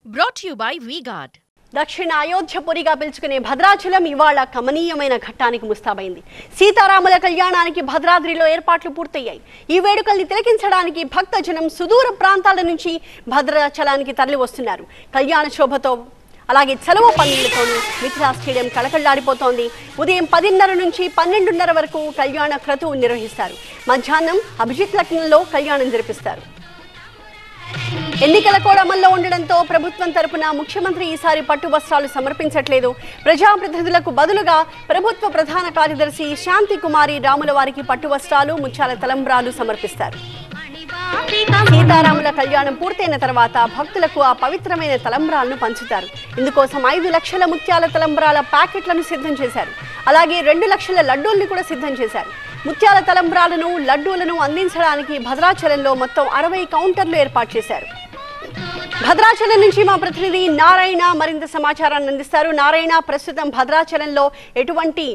Brought to you by V-Guard. దక్షిణ అయోధ్యపురిగా పిలుచుకునే భద్రాచలం ఇవాళ కమనీయమైన ఘట్టానికి ముస్తాబైంది. సీతారాముల కళ్యాణానికి భద్రాద్రిలో ఏర్పాట్లు పూర్తయ్యాయి. ఈ వేడుకల్ని తిలకించడానికి భక్తజనం సుదూర ప్రాంతాల నుంచి భద్రాచలానికి తరలి వస్తున్నారు. కళ్యాణ శోభతో అలాగే చలువ పనులతోనూ మిథిలా స్టేడియం కళకళలాడిపోతోంది. ఉదయం 10:30 నుంచి 12:30 వరకు కళ్యాణ క్రతువు నిర్వహిస్తారు. మధ్యాహ్నం అభిజిత్ లగ్నంలో కళ్యాణం జరిపిస్తారు. ఎన్నికల కోడ్ అమల్లో ఉండడంతో ప్రభుత్వం తరపున ముఖ్యమంత్రి ఈసారి పట్టు వస్త్రాలు సమర్పించట్లేదు. ప్రజాప్రతినిధులకు బదులుగా ప్రభుత్వ ప్రధాన కార్యదర్శి శాంతి కుమారి రాముల వారికి పట్టు వస్త్రాలు, ముత్యాల తలంబ్రాలు సమర్పిస్తారు. సీతారాముల కళ్యాణం పూర్తయిన తర్వాత భక్తులకు ఆ పవిత్రమైన తలంబ్రాలను పంచుతారు. ఇందుకోసం 5 లక్షల ముత్యాల తలంబ్రాల ప్యాకెట్లను సిద్ధం చేశారు. అలాగే 2 లక్షల లడ్డూల్ని కూడా సిద్ధం చేశారు. ముత్యాల తలంబ్రాలను, లడ్డూలను అందించడానికి భద్రాచలంలో మొత్తం 60 కౌంటర్లు ఏర్పాటు చేశారు. భద్రాచలం నుంచి మా ప్రతినిధి నారాయణ మరింత సమాచారాన్ని అందిస్తారు. నారాయణ, ప్రస్తుతం భద్రాచలంలో ఎటువంటి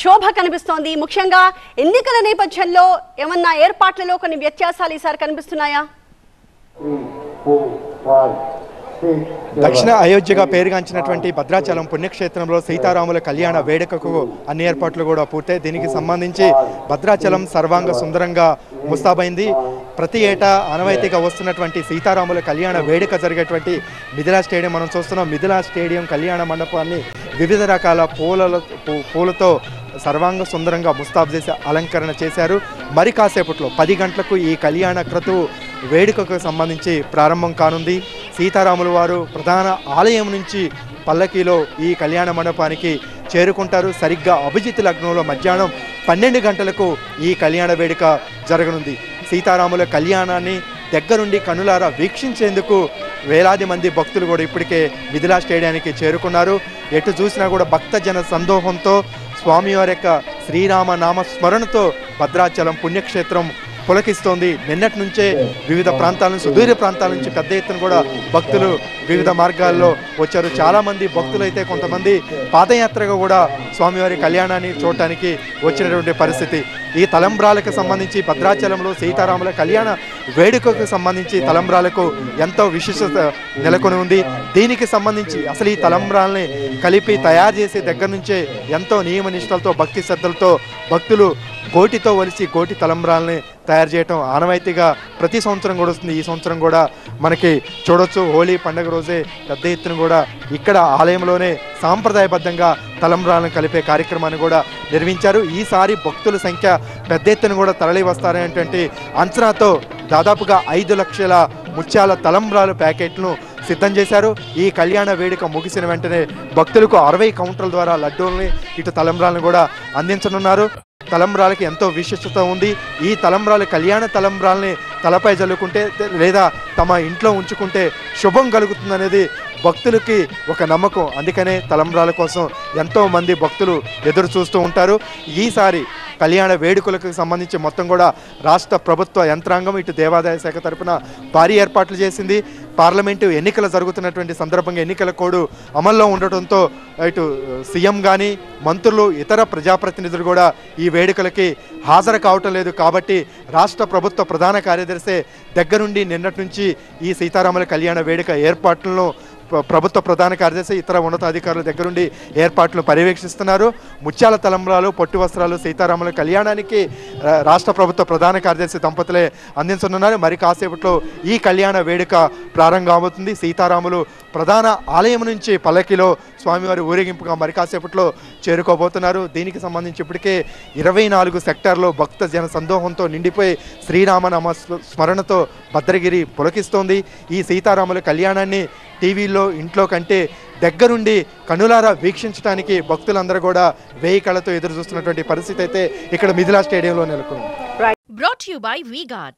శోభ కనిపిస్తోంది? ముఖ్యంగా ఎన్నికల నేపథ్యంలో ఏమన్నా ఏర్పాట్లలో కొన్ని వ్యత్యాసాలు ఈసారి కనిపిస్తున్నాయా? దక్షిణ అయోధ్యగా పేరుగాంచినటువంటి భద్రాచలం పుణ్యక్షేత్రంలో సీతారాముల కళ్యాణ వేడుకకు అన్ని ఏర్పాట్లు కూడా పూర్తయి దీనికి సంబంధించి భద్రాచలం సర్వాంగ సుందరంగా ముస్తాబైంది. ప్రతి ఏటా ఆనవాయితీగా వస్తున్నటువంటి సీతారాముల కళ్యాణ వేడుక జరిగేటువంటి మిథిలా స్టేడియం మనం చూస్తున్నాం. మిథిలా స్టేడియం కళ్యాణ మండపాన్ని వివిధ రకాల పూలతో సర్వాంగ సుందరంగా ముస్తాబు చేసి అలంకరణ చేశారు. మరి కాసేపట్లో 10 గంటలకు ఈ కళ్యాణ క్రతువు వేడుకకు సంబంధించి ప్రారంభం కానుంది. సీతారాముల వారు ప్రధాన ఆలయం నుంచి పల్లకీలో ఈ కళ్యాణ మండపానికి చేరుకుంటారు. సరిగ్గా అభిజిత్ లగ్నంలో మధ్యాహ్నం 12 గంటలకు ఈ కళ్యాణ వేడుక జరగనుంది. సీతారాముల కళ్యాణాన్ని దగ్గరుండి కనులారా వీక్షించేందుకు వేలాది మంది భక్తులు కూడా ఇప్పటికే మిథిలా స్టేడియానికి చేరుకున్నారు. ఎటు చూసినా కూడా భక్తజన సందోహంతో స్వామివారి యొక్క శ్రీరామ నామ స్మరణతో భద్రాచలం పుణ్యక్షేత్రం పులకిస్తోంది. నిన్నటి నుంచే వివిధ ప్రాంతాల నుంచి, సుదూర ప్రాంతాల నుంచి పెద్ద ఎత్తున కూడా భక్తులు వివిధ మార్గాల్లో వచ్చారు. చాలామంది భక్తులు అయితే కొంతమంది పాదయాత్రగా కూడా స్వామివారి కళ్యాణాన్ని చూడటానికి వచ్చినటువంటి పరిస్థితి. ఈ తలంబ్రాలకు సంబంధించి భద్రాచలంలో సీతారాముల కళ్యాణ వేడుకకు సంబంధించి తలంబ్రాలకు ఎంతో విశిష్టత నెలకొని ఉంది. దీనికి సంబంధించి అసలు ఈ తలంబ్రాలని కలిపి తయారు చేసే దగ్గర నుంచే ఎంతో నియమ నిష్టలతో భక్తి శ్రద్ధలతో భక్తులు గోటితో వలిసి గోటి తలంబ్రాలని తయారు చేయటం ఆనవాయితీగా ప్రతి సంవత్సరం కూడా వస్తుంది. ఈ సంవత్సరం కూడా మనకి చూడొచ్చు. హోలీ పండుగ రోజే పెద్ద ఎత్తున కూడా ఇక్కడ ఆలయంలోనే సాంప్రదాయబద్ధంగా తలంబ్రాలను కలిపే కార్యక్రమాన్ని కూడా నిర్వహించారు. ఈసారి భక్తుల సంఖ్య పెద్ద ఎత్తున కూడా తరలి వస్తారనేటువంటి అంచనాతో దాదాపుగా 5 లక్షల ముత్యాల తలంబ్రాల ప్యాకెట్లను సిద్ధం చేశారు. ఈ కళ్యాణ వేడుక ముగిసిన వెంటనే భక్తులకు 60 కౌంటర్ల ద్వారా లడ్డూల్ని ఇటు తలంబ్రాలను కూడా అందించనున్నారు. తలంబ్రాలకి ఎంతో విశిష్టత ఉంది. ఈ తలంబ్రాలు కళ్యాణ తలంబ్రాలని తలపై జల్లుకుంటే లేదా తమ ఇంట్లో ఉంచుకుంటే శుభం కలుగుతుందనేది భక్తులకి ఒక నమ్మకం. అందుకనే తలంబ్రాల కోసం ఎంతో మంది భక్తులు ఎదురు చూస్తూ ఉంటారు. ఈసారి కళ్యాణ వేడుకలకు సంబంధించి మొత్తం కూడా రాష్ట్ర ప్రభుత్వ యంత్రాంగం ఇటు దేవాదాయ శాఖ తరపున భారీ ఏర్పాట్లు చేసింది. పార్లమెంటు ఎన్నికలు జరుగుతున్నటువంటి సందర్భంగా ఎన్నికల కోడ్ అమల్లో ఉండటంతో ఇటు సీఎం కానీ మంత్రులు ఇతర ప్రజాప్రతినిధులు కూడా ఈ వేడుకలకి హాజరు కావటం లేదు. కాబట్టి రాష్ట్ర ప్రభుత్వ ప్రధాన కార్యదర్శి దగ్గరుండి నిన్నటి నుంచి ఈ సీతారాముల కళ్యాణ వేడుక ఏర్పాట్లను ప్రభుత్వ ప్రధాన కార్యదర్శి ఇతర ఉన్నతాధికారుల దగ్గరుండి ఏర్పాట్లు పర్యవేక్షిస్తున్నారు. ముత్యాల తలంబ్రాలు, పట్టు వస్త్రాలు సీతారాముల కళ్యాణానికి రాష్ట్ర ప్రభుత్వ ప్రధాన కార్యదర్శి దంపతులే అందించనున్నారు. మరి కాసేపట్లో ఈ కళ్యాణ వేడుక ప్రారంభం కాబోతుంది. సీతారాములు ప్రధాన ఆలయం నుంచి పల్లకిలో స్వామివారి ఊరేగింపుగా మరి కాసేపట్లో చేరుకోబోతున్నారు. దీనికి సంబంధించి ఇప్పటికే 24 సెక్టార్లో భక్త జన సందోహంతో నిండిపోయి శ్రీరామనామ స్మరణతో భద్రగిరి పులకిస్తోంది. ఈ సీతారాముల కళ్యాణాన్ని టీవీలో ఇంట్లో కంటే దగ్గరుండి కనులారా వీక్షించడానికి భక్తులందరూ కూడా 1000 కళ్ళతో ఎదురు చూస్తున్నటువంటి పరిస్థితి అయితే ఇక్కడ మిథిలా స్టేడియంలో నెలకొంది. Brought to you by V-Guard.